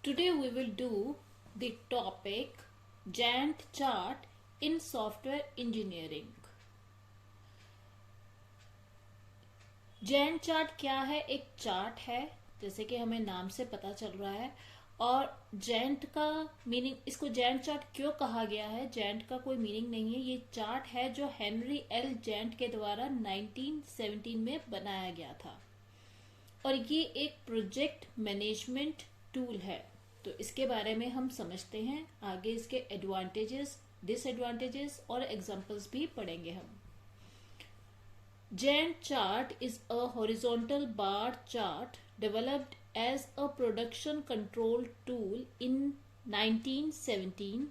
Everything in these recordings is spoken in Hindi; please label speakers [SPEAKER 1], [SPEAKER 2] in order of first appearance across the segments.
[SPEAKER 1] Today we will do the topic Gantt chart in software engineering. Gantt chart क्या है? एक चार्ट है, जैसे कि हमें नाम से पता चल रहा है। और Gantt का मीनिंग, इसको Gantt चार्ट क्यों कहा गया है? Gantt का कोई मीनिंग नहीं है, ये चार्ट है जो हेनरी एल Gantt के द्वारा 1917 में बनाया गया था और ये एक प्रोजेक्ट मैनेजमेंट टूल है। तो इसके बारे में हम समझते हैं, आगे इसके एडवांटेजेस, डिसएडवांटेजेस और एग्जांपल्स भी पढ़ेंगे हम। Gantt chart is a horizontal bar chart developed as a production control tool in 1917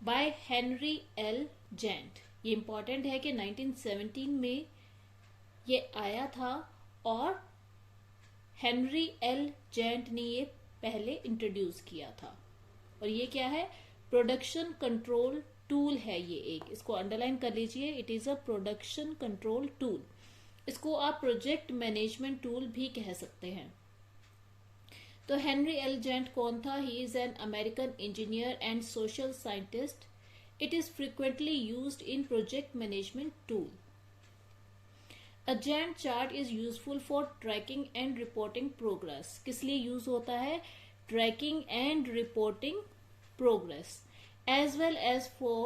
[SPEAKER 1] by Henry L. Gantt। ये इम्पॉर्टेंट है कि 1917 में ये आया था और हेनरी एल Gantt ने ये पहले इंट्रोड्यूस किया था। और ये क्या है? प्रोडक्शन कंट्रोल टूल है। ये एक, इसको अंडरलाइन कर लीजिए, it is a production control tool. इसको आप प्रोजेक्ट मैनेजमेंट टूल भी कह सकते हैं। तो हेनरी एल Gantt कौन था? He is an American engineer and social scientist. It is frequently used in project management tool. A Gantt chart is useful for tracking and reporting progress। किस लिए यूज होता है? Tracking and reporting progress as well as for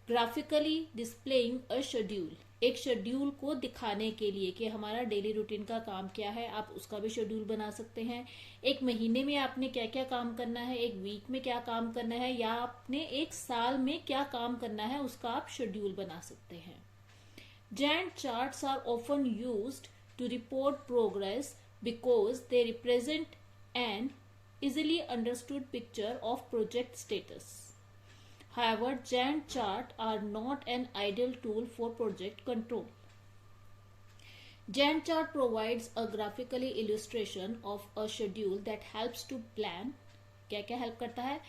[SPEAKER 1] graphically displaying a schedule। एक शेड्यूल को दिखाने के लिए कि हमारा डेली रूटीन का काम क्या है, आप उसका भी शेड्यूल बना सकते हैं। एक महीने में आपने क्या क्या काम करना है, एक वीक में क्या काम करना है, या आपने एक साल में क्या काम करना है, उसका आप शेड्यूल बना सकते हैं। Gantt charts are often used to report progress because they represent an easily understood picture of project status. However, Gantt charts are not an ideal tool for project control. Gantt chart provides a graphically illustration of a schedule that helps to plan, क्या help करता है?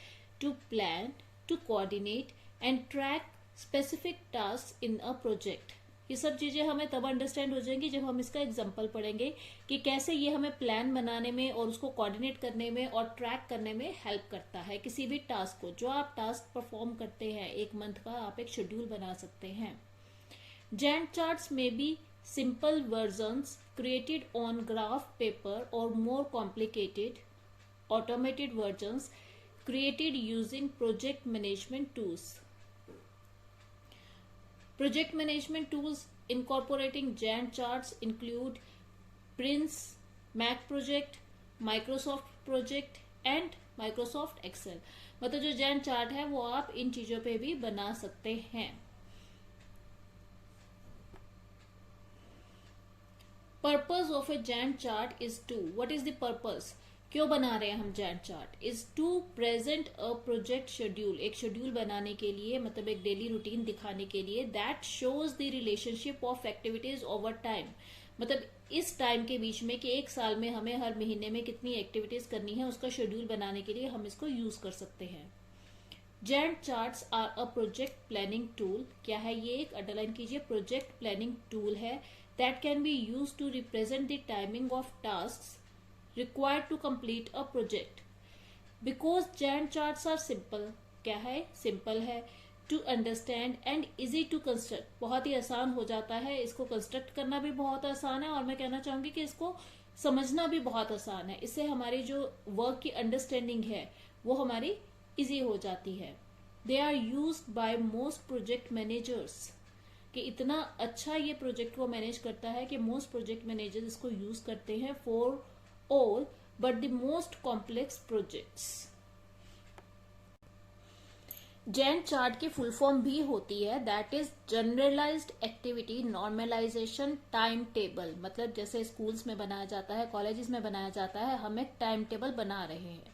[SPEAKER 1] To plan, to coordinate and track specific tasks in a project। ये सब चीजें हमें तब अंडरस्टैंड हो जाएंगी जब हम इसका एग्जांपल पढ़ेंगे कि कैसे ये हमें प्लान बनाने में और उसको कोऑर्डिनेट करने में और ट्रैक करने में हेल्प करता है। किसी भी टास्क को, जो आप टास्क परफॉर्म करते हैं एक मंथ का, आप एक शेड्यूल बना सकते हैं। Gantt charts may be simple versions created on graph paper or more complicated automated versions created using project management tools। Project management tools incorporating Gantt charts include Prince, Mac Project, Microsoft Project and Microsoft Excel। मतलब जो Gantt चार्ट है वो आप इन चीजों पे भी बना सकते हैं। Purpose of a Gantt chart is to, what is the purpose? क्यों बना रहे हैं हम Gantt chart? Is to present a project schedule. एक शेड्यूल बनाने के लिए, मतलब एक डेली रूटीन दिखाने के लिए, that shows the relationship of activities over time. मतलब इस टाइम के बीच में कि एक साल में हमें हर महीने में कितनी एक्टिविटीज करनी है, उसका शेड्यूल बनाने के लिए हम इसको यूज कर सकते हैं। Gantt charts are a project planning tool. क्या है ये? एक अंडरलाइन कीजिए, प्रोजेक्ट प्लानिंग टूल है that can be use to represent the timing of task required to complete a project। Because Gantt charts are simple, क्या है? सिंपल है, to understand and easy to construct, बहुत ही आसान हो जाता है, इसको कंस्ट्रक्ट करना भी बहुत आसान है और मैं कहना चाहूंगी कि इसको समझना भी बहुत आसान है। इससे हमारी जो वर्क की अंडरस्टैंडिंग है वो हमारी इजी हो जाती है। They are used by most project managers, कि इतना अच्छा ये प्रोजेक्ट को मैनेज करता है कि मोस्ट प्रोजेक्ट मैनेजर्स इसको यूज करते हैं for all but the most complex projects। Gantt chart की फुल फॉर्म भी होती है, that is generalised activity normalisation time table. मतलब जैसे स्कूल्स में बनाया जाता है, कॉलेजेस में बनाया जाता है, हम एक टाइम टेबल बना रहे हैं।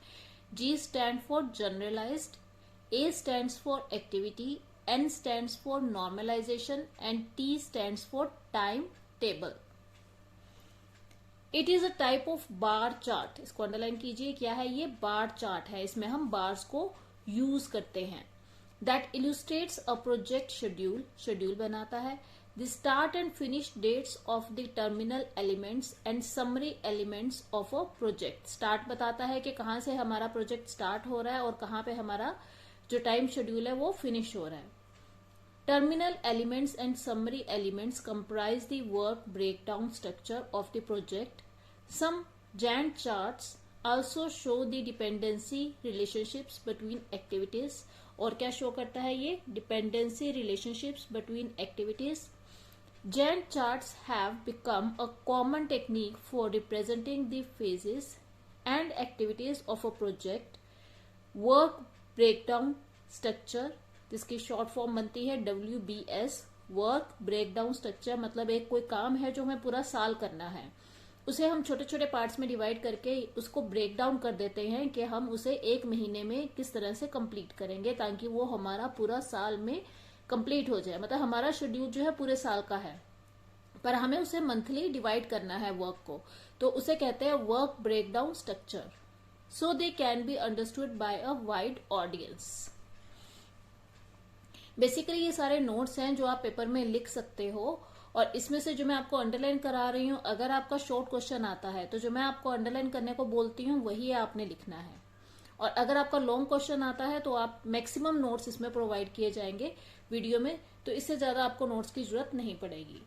[SPEAKER 1] G stand for generalised, A stands for activity, N stands for normalisation and T stands for time table. It is a type of bar chart. इसको अंडरलाइन कीजिए, क्या है ये? बार चार्ट है, इसमें हम बार्स को यूज करते हैं। That illustrates a project schedule, schedule बनाता है। the start and finish dates of the terminal elements and summary elements of a project. Start बताता है कि कहाँ से हमारा प्रोजेक्ट स्टार्ट हो रहा है और कहाँ पे हमारा जो टाइम शेड्यूल है वो फिनिश हो रहा है. Terminal elements and summary elements comprise the work breakdown structure of the project. Some Gantt charts also show the dependency relationships between activities. और क्या शो करता है ये? Dependency relationships between activities. Gantt charts have become a common technique for representing the phases and activities of a project. Work breakdown structure, जिसकी शॉर्ट फॉर्म बनती है WBS, वर्क ब्रेकडाउन स्ट्रक्चर, मतलब एक कोई काम है जो हमें पूरा साल करना है, उसे हम छोटे छोटे पार्ट्स में डिवाइड करके उसको ब्रेक डाउन कर देते हैं कि हम उसे एक महीने में किस तरह से कंप्लीट करेंगे ताकि वो हमारा पूरा साल में कंप्लीट हो जाए. मतलब हमारा शेड्यूल जो है पूरे साल का है पर हमें उसे मंथली डिवाइड करना है वर्क को, तो उसे कहते हैं work breakdown structure. So they can be understood by a wide audience. Basically ये सारे नोट्स हैं जो आप पेपर में लिख सकते हो और इसमें से जो मैं आपको अंडरलाइन करा रही हूँ, अगर आपका शॉर्ट क्वेश्चन आता है तो जो मैं आपको अंडरलाइन करने को बोलती हूँ वही आपने लिखना है. और अगर आपका लॉन्ग क्वेश्चन आता है तो आप मैक्सिमम नोट्स इसमें प्रोवाइड किए जाएंगे वीडियो में, तो इससे ज्यादा आपको नोट्स की जरूरत नहीं पड़ेगी.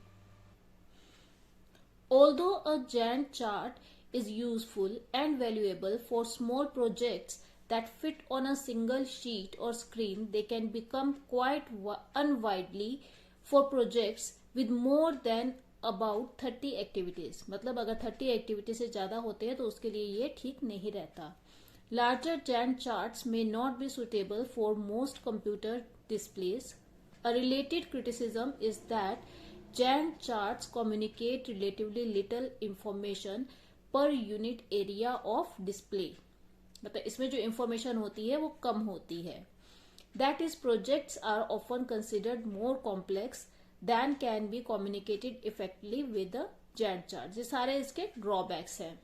[SPEAKER 1] Although a Gantt chart is useful and valuable for small projects that fit on a single sheet or screen, they can become quite unwieldy for projects with more than about 30 activities. मतलब अगर 30 एक्टिविटी से ज्यादा होते हैं तो उसके लिए ये ठीक नहीं रहता. Larger Gantt charts may not be suitable for most computer displays. A related criticism is that Gantt charts communicate relatively little information per unit area of display. मतलब इसमें जो इंफॉर्मेशन होती है वो कम होती है. That is, projects are often considered more complex than can be communicated effectively with the Gantt charts. ये सारे इसके drawbacks हैं.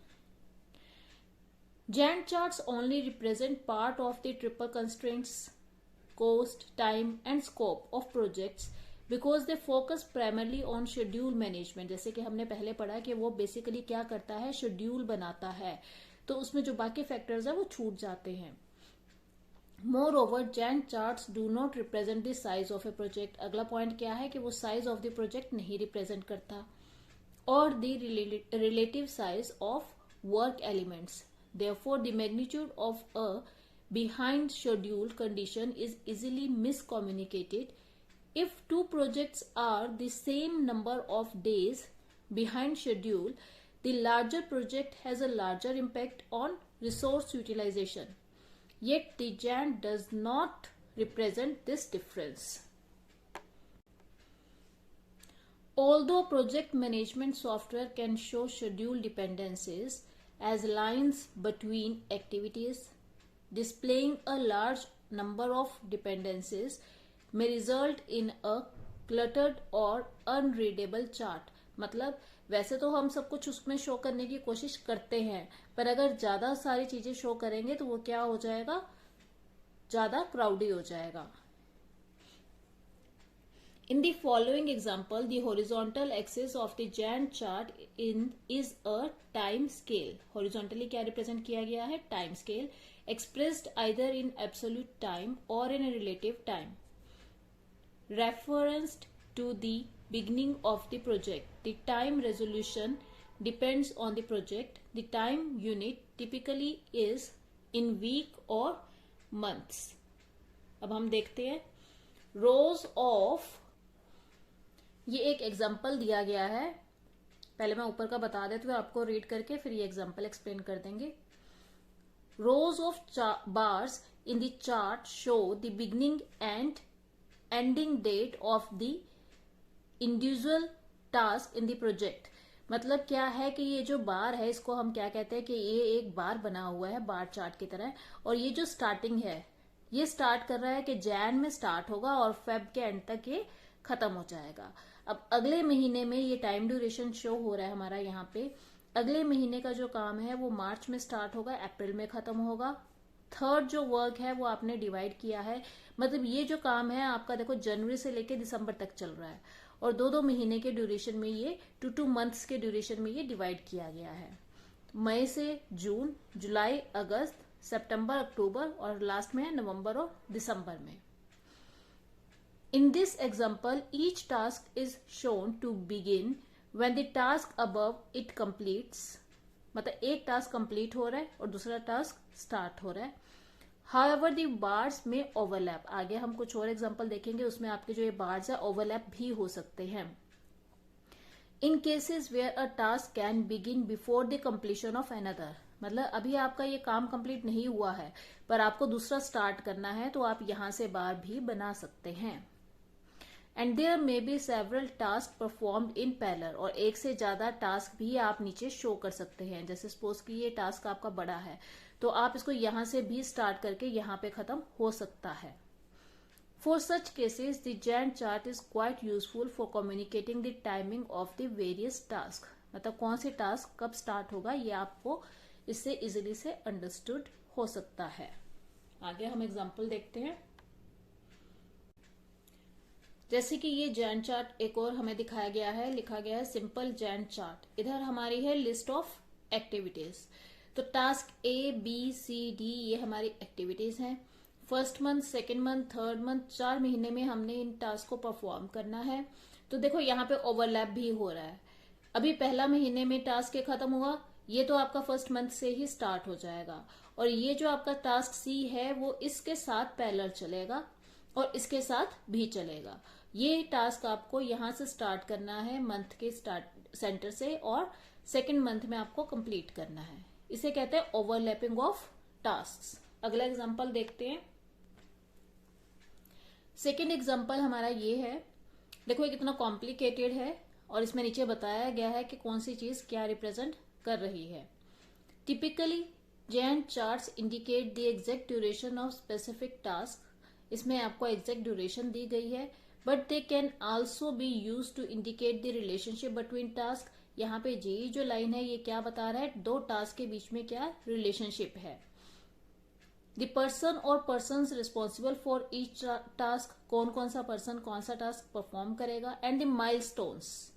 [SPEAKER 1] Gantt charts only represent part of the triple constraints, cost, time and scope of projects because they focus primarily on schedule management. जैसे कि हमने पहले पढ़ा कि वो बेसिकली क्या करता है, शेड्यूल बनाता है, तो उसमें जो बाकी फैक्टर्स है वो छूट जाते हैं. Moreover, Gantt charts do not represent the size of a project. अगला पॉइंट क्या है कि वो साइज ऑफ द प्रोजेक्ट नहीं रिप्रेजेंट करता और the relative size of work elements. Therefore, the magnitude of a behind schedule condition is easily miscommunicated. If two projects are the same number of days behind schedule, the larger project has a larger impact on resource utilization. Yet the Gantt does not represent this difference. Although project management software can show schedule dependencies as lines between activities, displaying a large number of dependencies may result in a cluttered or unreadable chart. मतलब वैसे तो हम सब कुछ उसमें शो करने की कोशिश करते हैं पर अगर ज्यादा सारी चीजें शो करेंगे तो वो क्या हो जाएगा, ज्यादा क्राउडी हो जाएगा. In the following example, the horizontal axis of the Gantt chart is a time scale. Horizontally क्या represent किया गया है? Time scale, expressed either in absolute time or in a relative time. Referenced to the beginning of the project. The time resolution depends on the project. The time unit typically is in week or months. अब हम देखते हैं rows of, ये एक एग्जाम्पल दिया गया है. पहले मैं ऊपर का बता देती हूँ आपको रीड करके, फिर ये एग्जाम्पल एक्सप्लेन कर देंगे. Rows of bars in the chart show the beginning and ending date of the individual task in the project. मतलब क्या है कि ये जो बार है इसको हम क्या कहते हैं कि ये एक बार बना हुआ है बार चार्ट की तरह, और ये जो स्टार्टिंग है ये स्टार्ट कर रहा है कि जैन में स्टार्ट होगा और फेब के एंड तक ये खत्म हो जाएगा. अब अगले महीने में ये टाइम ड्यूरेशन शो हो रहा है हमारा यहाँ पे. अगले महीने का जो काम है वो मार्च में स्टार्ट होगा, अप्रैल में खत्म होगा. थर्ड जो वर्क है वो आपने डिवाइड किया है, मतलब ये जो काम है आपका देखो जनवरी से लेके दिसंबर तक चल रहा है और 2-2 महीने के ड्यूरेशन में ये 2-2 मंथ्स के ड्यूरेशन में ये डिवाइड किया गया है। मई से जून, जुलाई, अगस्त, सितंबर, अक्टूबर और लास्ट में है नवंबर और दिसंबर में। In this example, each task is shown to begin when the task above it completes, मतलब एक टास्क कंप्लीट हो रहा है और दूसरा टास्क स्टार्ट हो रहा है। However, the bars may overlap. आगे हम कुछ और एग्जांपल देखेंगे, उसमें आपके जो ये बार्स है ओवरलैप भी हो सकते हैं। In cases where a task can begin before the completion of another, मतलब अभी आपका ये काम कंप्लीट नहीं हुआ है पर आपको दूसरा स्टार्ट करना है, तो आप यहां से बार भी बना सकते हैं। And there may be several task performed in parallel, और एक से ज्यादा टास्क भी आप नीचे शो कर सकते हैं। जैसे सपोज कि ये टास्क आपका बड़ा है तो आप इसको यहां से भी स्टार्ट करके यहां पे खत्म हो सकता है। For such cases the Gantt chart is quite useful for communicating the timing of the various task, मतलब कौन से टास्क कब स्टार्ट होगा ये आपको इससे इजिली से अंडरस्टूड हो सकता है। आगे हम एग्जाम्पल देखते हैं। जैसे कि ये जैंट चार्ट एक और हमें दिखाया गया है, लिखा गया है सिंपल जैंट चार्ट। इधर हमारी है लिस्ट ऑफ एक्टिविटीज। तो task A B C D ये हमारी एक्टिविटीज हैं। First month, second month, third month, 4 महीने में हमने इन टास्क को परफॉर्म करना है। तो देखो यहाँ पे ओवरलैप भी हो रहा है। अभी पहला महीने में टास्क ये खत्म हुआ, ये तो आपका फर्स्ट मंथ से ही स्टार्ट हो जाएगा, और ये जो आपका टास्क सी है वो इसके साथ पैरेलल चलेगा और इसके साथ भी चलेगा। ये टास्क आपको यहां से स्टार्ट करना है मंथ के स्टार्ट सेंटर से, और सेकेंड मंथ में आपको कंप्लीट करना है। इसे कहते हैं ओवरलैपिंग ऑफ टास्क्स। अगला एग्जांपल देखते हैं। सेकेंड एग्जांपल हमारा ये है। देखो ये कितना कॉम्प्लिकेटेड है और इसमें नीचे बताया गया है कि कौन सी चीज क्या रिप्रेजेंट कर रही है। Typically Gantt charts indicate the exact duration of specific task. इसमें आपको एग्जैक्ट ड्यूरेशन दी गई है, but they can also be use to indicate the relationship between task. यहाँ पे जी जो लाइन है ये क्या बता रहा है, 2 टास्क के बीच में क्या रिलेशनशिप है। द पर्सन और person responsible for each task, कौन कौन सा पर्सन कौन सा टास्क परफॉर्म करेगा। एंड द माइलस्टोन्स,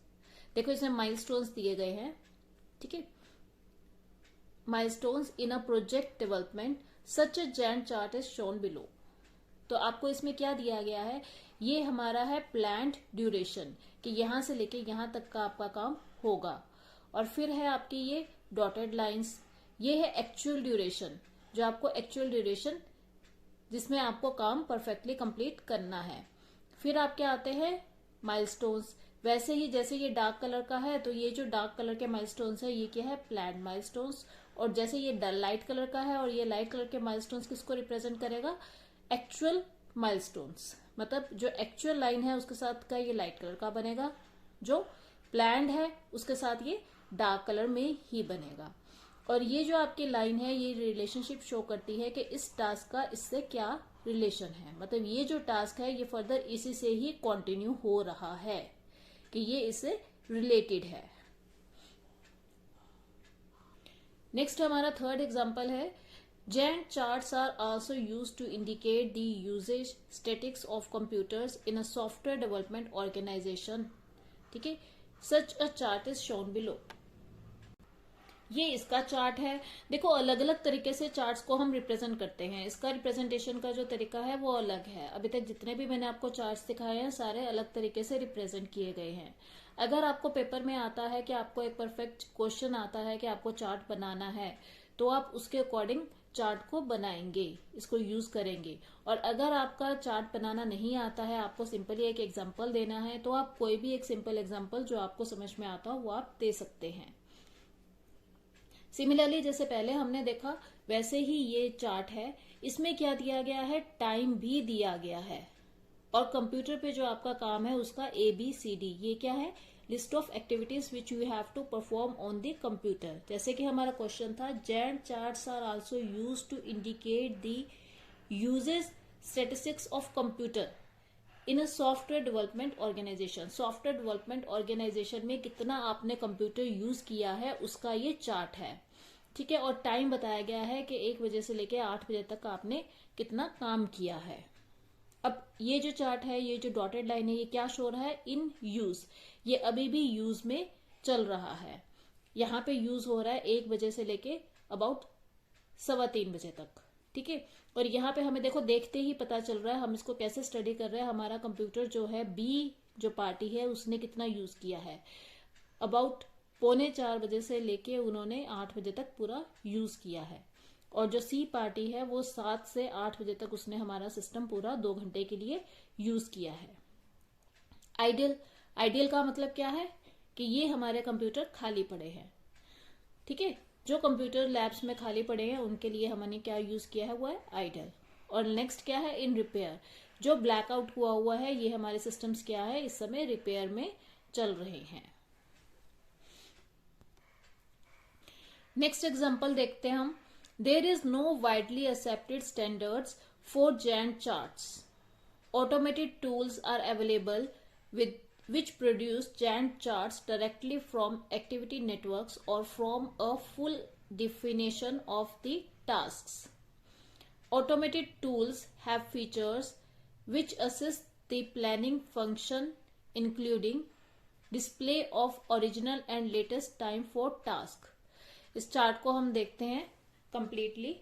[SPEAKER 1] देखो इसमें माइलस्टोन्स दिए गए हैं, ठीक है। Milestones in a project development such a Gantt chart is shown below. तो आपको इसमें क्या दिया गया है, ये हमारा है प्लान्ड ड्यूरेशन कि यहां से लेके यहां तक का आपका काम होगा, और फिर है आपकी ये डॉटेड लाइंस, ये है एक्चुअल ड्यूरेशन, जो आपको एक्चुअल ड्यूरेशन जिसमें आपको काम परफेक्टली कंप्लीट करना है। फिर आपके आते हैं माइलस्टोन्स। वैसे ही जैसे ये डार्क कलर का है तो ये जो डार्क कलर के माइलस्टोन्स है ये क्या है, प्लान्ड माइलस्टोन्स। और जैसे ये लाइट कलर का है और ये लाइट कलर के माइलस्टोन्स किसको रिप्रेजेंट करेगा, एक्चुअल माइलस्टोन्स। मतलब जो एक्चुअल लाइन है उसके साथ का ये लाइट कलर का बनेगा, जो प्लान्ड है उसके साथ ये डार्क कलर में ही बनेगा। और ये जो आपकी लाइन है ये रिलेशनशिप शो करती है कि इस टास्क का इससे क्या रिलेशन है, मतलब ये जो टास्क है ये फर्दर इसी से ही कंटिन्यू हो रहा है, कि ये इससे रिलेटेड है। नेक्स्ट हमारा थर्ड एग्जांपल है। Gantt charts are also used to indicate the usage statistics of computers in a software development organization. ठीक है, such a chart is shown below. ये इसका चार्ट है। देखो अलग अलग तरीके से चार्ट्स को हम रिप्रेजेंट करते हैं, इसका रिप्रेजेंटेशन का जो तरीका है वो अलग है। अभी तक जितने भी मैंने आपको चार्ट्स दिखाए हैं सारे अलग तरीके से रिप्रेजेंट किए गए हैं। अगर आपको पेपर में आता है कि आपको एक परफेक्ट क्वेश्चन आता है कि आपको चार्ट बनाना है, तो आप उसके अकॉर्डिंग चार्ट को बनाएंगे, इसको यूज करेंगे। और अगर आपका चार्ट बनाना नहीं आता है, आपको सिंपली एक एग्जांपल देना है, तो आप कोई भी एक सिंपल एग्जांपल जो आपको समझ में आता हो वो आप दे सकते हैं। सिमिलरली जैसे पहले हमने देखा वैसे ही ये चार्ट है, इसमें क्या दिया गया है, टाइम भी दिया गया है, और कंप्यूटर पे जो आपका काम है उसका ABCD, ये क्या है, list of activities which you have to perform on the computer. जैसे कि हमारा क्वेश्चन था, Gantt charts are also used to indicate the uses statistics of computer in a software development organisation. Software development organisation में कितना आपने कंप्यूटर यूज किया है उसका ये चार्ट है, ठीक है। और टाइम बताया गया है कि 1 बजे से लेकर 8 बजे तक आपने कितना काम किया है। अब ये जो चार्ट है, ये जो डॉटेड लाइन है, ये क्या शो रहा है? In use. ये अभी भी यूज में चल रहा है। यहाँ पे यूज हो रहा है 1 बजे से लेके अबाउट 3:15 बजे तक, ठीक है। और यहाँ पे हमें देखो, देखते ही पता चल रहा है हम इसको कैसे स्टडी कर रहे हैं। हमारा कंप्यूटर जो है, बी जो पार्टी है, उसने कितना यूज किया है? अबाउट 3:45 बजे से लेके उन्होंने 8 बजे तक पूरा यूज किया है। और जो सी पार्टी है, वो 7 से 8 बजे तक उसने हमारा सिस्टम पूरा 2 घंटे के लिए यूज किया है। आइडियल, आइडियल का मतलब क्या है? कि ये हमारे कंप्यूटर खाली पड़े हैं, ठीक है। जो कंप्यूटर लैब्स में खाली पड़े हैं उनके लिए हमने क्या यूज किया है, वो है आइडल। और नेक्स्ट क्या है? इन रिपेयर। जो ब्लैकआउट हुआ है, ये हमारे सिस्टम्स क्या है, इस समय रिपेयर में चल रहे हैं। नेक्स्ट एग्जांपल देखते हैं हम। There is no widely accepted standards for Gantt charts. Automated tools are available with which produce Gantt charts directly from activity networks or from a full definition of the tasks. Automated tools have features which assist the planning function, including display of original and latest time for task. इस चार्ट को हम देखते हैं completely.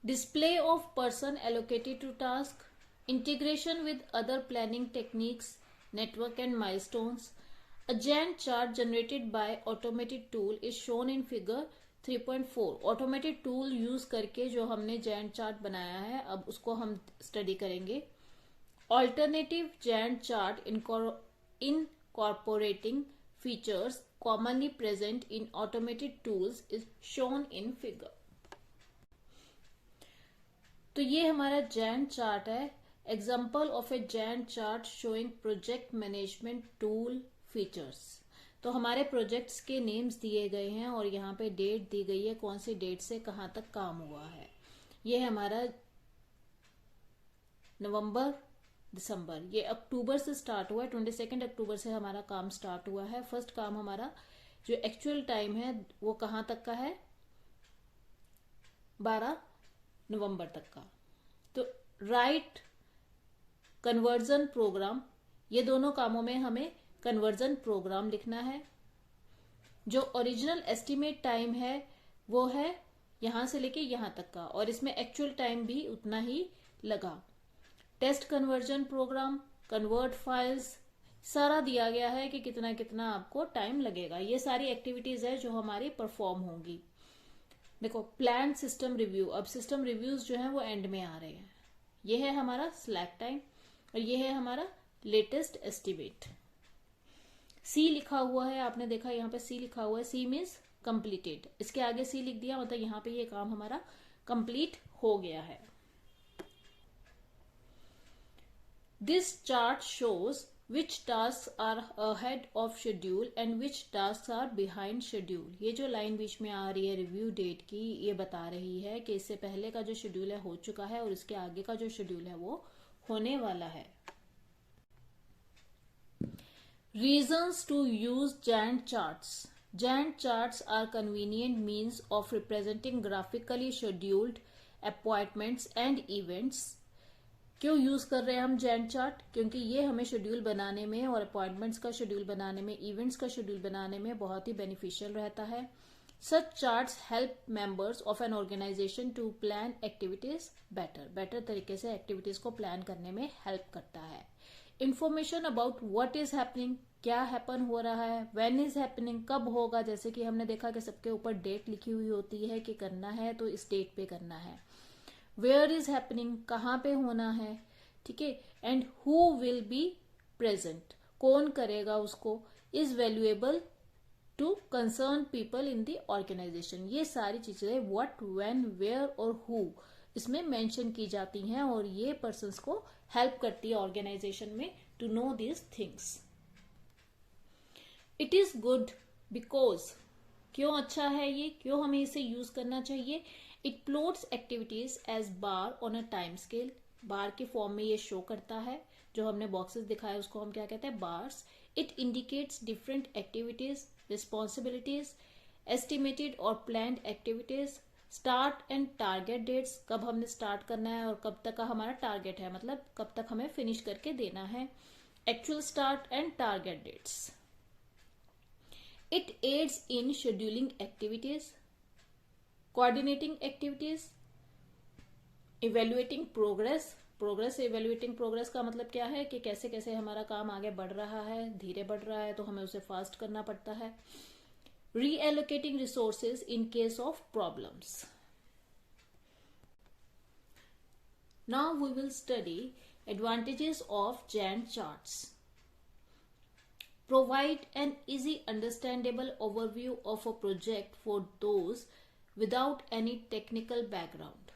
[SPEAKER 1] Display of person allocated to task, integration with other planning techniques, network and milestones. A Gantt chart generated by automated tool is shown in figure 3.4. Automated tool use करके जो हमने Gantt chart बनाया है, अब उसको हम स्टडी करेंगे। Alternative Gantt chart incorporating features commonly present in automated tools is shown in figure. तो ये हमारा Gantt चार्ट है। Example of A Gantt chart showing project management tool features. तो हमारे प्रोजेक्ट्स के नेम्स दिए गए हैं और यहाँ पे डेट दी गई है, कौन सी डेट से कहाँ तक काम हुआ है। ये हमारा नवंबर, दिसंबर, ये अक्टूबर से स्टार्ट हुआ है। 22 अक्टूबर से हमारा काम स्टार्ट हुआ है। फर्स्ट काम हमारा जो एक्चुअल टाइम है वो कहाँ तक का है? 12 नवंबर तक का। तो राइट कन्वर्जन प्रोग्राम, ये दोनों कामों में हमें कन्वर्जन प्रोग्राम लिखना है। जो ओरिजिनल एस्टिमेट टाइम है वो है यहां से लेके यहां तक का, और इसमें एक्चुअल टाइम भी उतना ही लगा। Test conversion program, convert files, सारा दिया गया है कि कितना कितना आपको टाइम लगेगा। ये सारी एक्टिविटीज है जो हमारी परफॉर्म होंगी। देखो, प्लान सिस्टम रिव्यू, अब सिस्टम रिव्यूज जो है वो एंड में आ रहे हैं। ये है हमारा स्लैक टाइम और ये है हमारा लेटेस्ट एस्टिमेट। सी लिखा हुआ है, आपने देखा यहाँ पे सी लिखा हुआ है, सी मीन्स कंप्लीटेड। इसके आगे सी लिख दिया, मतलब यहाँ पे ये काम हमारा कंप्लीट हो गया है। This chart shows which tasks are ahead of schedule and which tasks are behind schedule. ये जो लाइन बीच में आ रही है रिव्यू डेट की, ये बता रही है कि इससे पहले का जो शेड्यूल है हो चुका है और इसके आगे का जो शेड्यूल है वो होने वाला है। Reasons to use Gantt charts. Gantt charts are convenient means of representing graphically scheduled appointments and events. क्यों यूज कर रहे हैं हम Gantt चार्ट? क्योंकि ये हमें शेड्यूल बनाने में और अपॉइंटमेंट्स का शेड्यूल बनाने में, इवेंट्स का शेड्यूल बनाने में बहुत ही बेनिफिशियल रहता है। Such charts help members of an organisation to plan activities better तरीके से एक्टिविटीज को प्लान करने में हेल्प करता है। Information about what is happening, क्या हैपन हो रहा है, व्हेन इज हैपनिंग, कब होगा। जैसे कि हमने देखा कि सबके ऊपर डेट लिखी हुई होती है कि करना है तो इस डेट पे करना है। वेयर इज हैपनिंग, कहाँ पे होना है, ठीक है। And who will be present, कौन करेगा उसको। Is valuable to concern people in the organisation. ये सारी चीजें व्हाट, व्हेन, वेयर और हु इसमें मेंशन की जाती हैं और ये पर्सन्स को हेल्प करती है ऑर्गेनाइजेशन में to know these things. It is good because, क्यों अच्छा है ये, क्यों हमें इसे यूज करना चाहिए। It plots activities as bars on a time scale, bar के फॉर्म में ये शो करता है। जो हमने बॉक्सेस दिखाए उसको हम क्या कहते हैं, bars. It indicates different activities, responsibilities, estimated और planned activities, start and target dates, कब हमने स्टार्ट करना है और कब तक का हमारा टारगेट है, मतलब कब तक हमें फिनिश करके देना है. Actual start and target dates. It aids in scheduling activities, coordinating activities, evaluating progress. Evaluating progress का मतलब क्या है कि कैसे कैसे हमारा काम आगे बढ़ रहा है, धीरे बढ़ रहा है तो हमें उसे फास्ट करना पड़ता है. Reallocating resources in case of problems. Now we will study advantages of Gantt charts. Provide an easy understandable overview of a project for those without any technical background.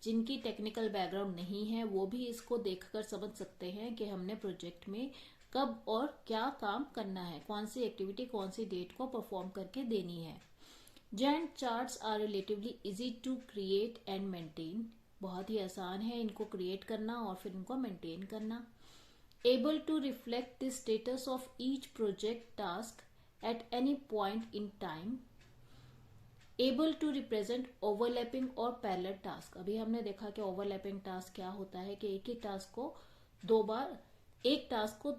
[SPEAKER 1] जिनकी टेक्निकल बैकग्राउंड नहीं है वो भी इसको देखकर समझ सकते हैं कि हमने प्रोजेक्ट में कब और क्या काम करना है, कौन सी एक्टिविटी कौन सी डेट को परफॉर्म करके देनी है. Gantt charts are relatively easy to create and maintain. बहुत ही आसान है इनको क्रिएट करना और फिर इनको मेंटेन करना. Able to reflect the status of each project task at any point in time. Able to represent overlapping और parallel task. अभी हमने देखा कि overlapping task क्या होता है कि एक ही टास्क को दो बार, एक टास्क को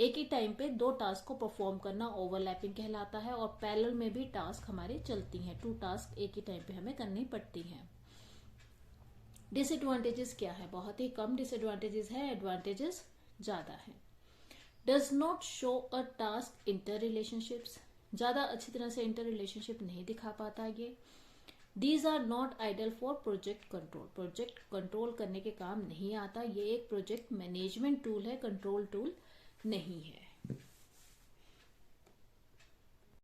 [SPEAKER 1] एक ही टाइम पे दो टास्क को परफॉर्म करना ओवरलैपिंग कहलाता है. और पैरेलल में भी टास्क हमारी चलती हैं, 2 टास्क एक ही टाइम पे हमें करनी पड़ती हैं. डिसएडवांटेजेस क्या है? बहुत ही कम डिसएडवांटेजेस है, एडवांटेजेस ज्यादा है. Does not show a task inter relationships. ज्यादा अच्छी तरह से इंटर रिलेशनशिप नहीं दिखा पाता ये. These are not ideal for project control. Project control करने के काम नहीं आता. ये एक प्रोजेक्ट मैनेजमेंट टूल है, कंट्रोल टूल नहीं है.